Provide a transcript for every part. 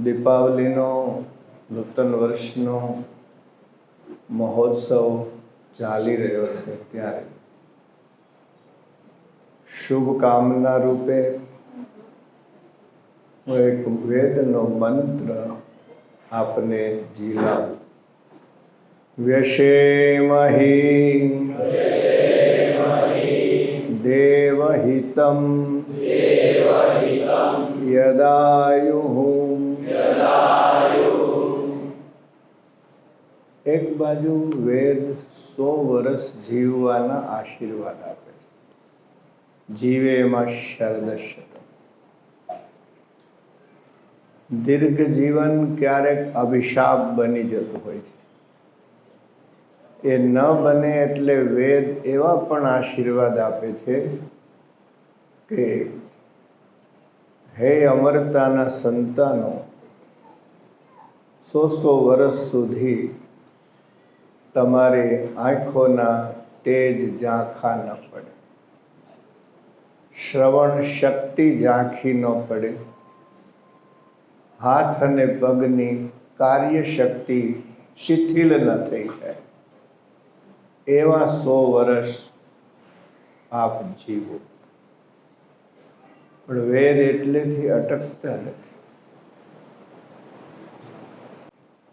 દીપાવલીનો નૂતન વર્ષનો મહોત્સવ ચાલી રહ્યો છે, ત્યારે શુભકામના રૂપે હું એક વેદનો મંત્ર આપને ઝીલાવું. વ્યશેમહી દેવહિતમ યદાયુઃ. એક બાજુ વેદ 100 વર્ષ જીવવાના આશીર્વાદ આપે છે. જીવે એમાં શરદશતમ. દીર્ઘ જીવન ક્યારેક અભિશાપ બની જતું હોય છે. એ ન બને એટલે વેદ એવા પણ આશીર્વાદ આપે છે કે હે અમરતાના સંતાનો, 100 વર્ષ સુધી તમારે આંખોના તેજ ઝાંખા ન પડે, શ્રવણ શક્તિ ઝાંખી ન પડે, હાથ અને પગની કાર્યશક્તિ શિથિલ ન થઈ જાય, એવા 100 વર્ષ આપ જીવો. પણ વેદ એટલેથી અટકતા નથી.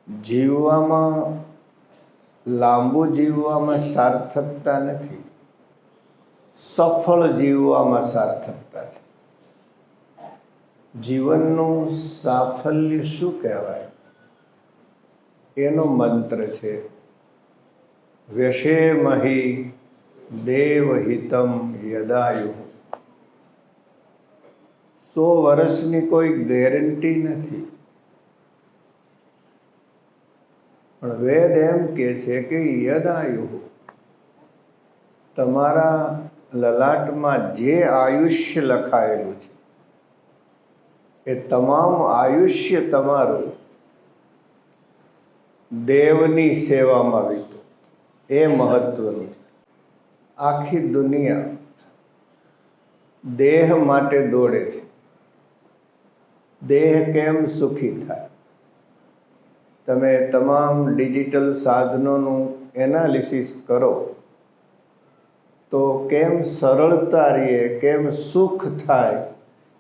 જીવવામાં, લાંબુ જીવવામાં સાર્થકતા નથી, સફળ જીવવામાં સાર્થકતા છે. જીવનનું સાફલ્ય શું કહેવાય? એનો મંત્ર છે વ્યશેમહી દેવહિતમ યદાયુઃ. 100 વર્ષની કોઈ ગેરંટી નથી, પણ વેદ એમ કે છે કે યદાયુઃ, તમારા લલાટમાં જે આયુષ્ય લખાયેલું છે એ તમામ આયુષ્ય તમારું દેવની સેવામાં વીતો. એ મહત્વનું છે. આખી દુનિયા દેહ માટે દોડે છે. દેહ કેમ સુખી થાય? તમે તમામ ડિજિટલ સાધનોનું એનાલિસિસ કરો તો કેમ સરળતા રહે, કેમ સુખ થાય,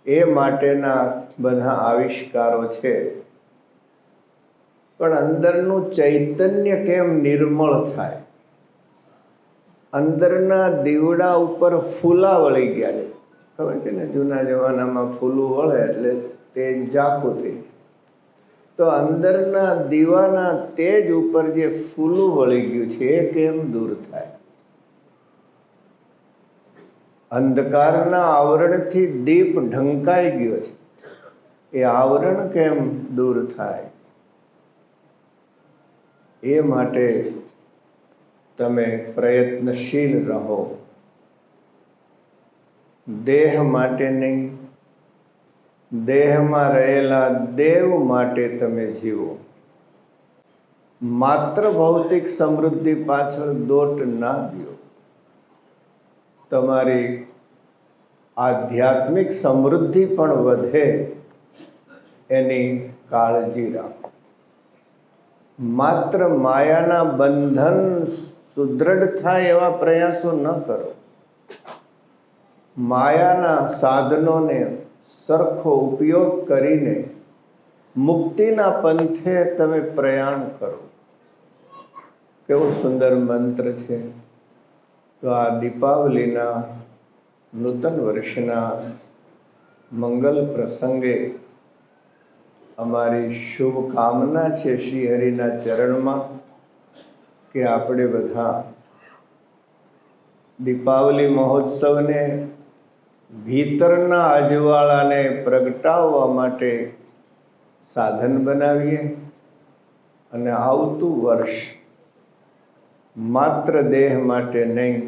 એ માટેના બધા આવિષ્કારો છે. પણ અંદરનું ચૈતન્ય કેમ નિર્મળ થાય? અંદરના દીવડા ઉપર ફૂલા વળી ગયા છે. ખબર છે ને, જૂના જમાનામાં ફૂલું વળે એટલે તેજ ઝાંખું થઈ જાય. તો અંદરના દીવાના તેજ ઉપર જે ફૂલું વળી ગયું છે એ કેમ દૂર થાય? અંધકારના આવરણથી દીપ ઢંકાઈ ગયો છે, એ આવરણ કેમ દૂર થાય? એ માટે તમે પ્રયત્નશીલ રહો. દેહ માટે નહીં, દેહમાં રહેલા દેવ માટે તમે જીવો. માત્ર ભૌતિક સમૃદ્ધિ પાછળ દોટ ના દો. તમારી આધ્યાત્મિક સમૃદ્ધિ પણ વધે એની કાળજી રાખો. માત્ર માયાના બંધન સુદૃઢ થાય એવા પ્રયાસો ન કરો. માયાના સાધનોને સરખો ઉપયોગ કરીને મુક્તિના પંથે તમે પ્રયાણ કરો. કેવો સુંદર મંત્ર છે! તો આ દીપાવલીના નૂતન વર્ષના મંગલ પ્રસંગે અમારી શુભકામના છે શ્રી હરિના ચરણમાં કે આપણે બધા દીપાવલી મહોત્સવને ભીતરના અજવાળાને પ્રગટાવવા માટે સાધન બનાવીએ અને આવતું વર્ષ માત્ર દેહ માટે નહીં,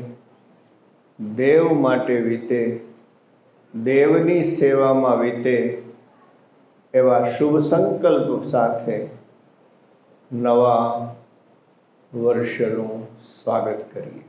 દેવ માટે વીતે, દેવની સેવામાં વીતે એવા શુભ સંકલ્પ સાથે નવા વર્ષનું સ્વાગત કરીએ.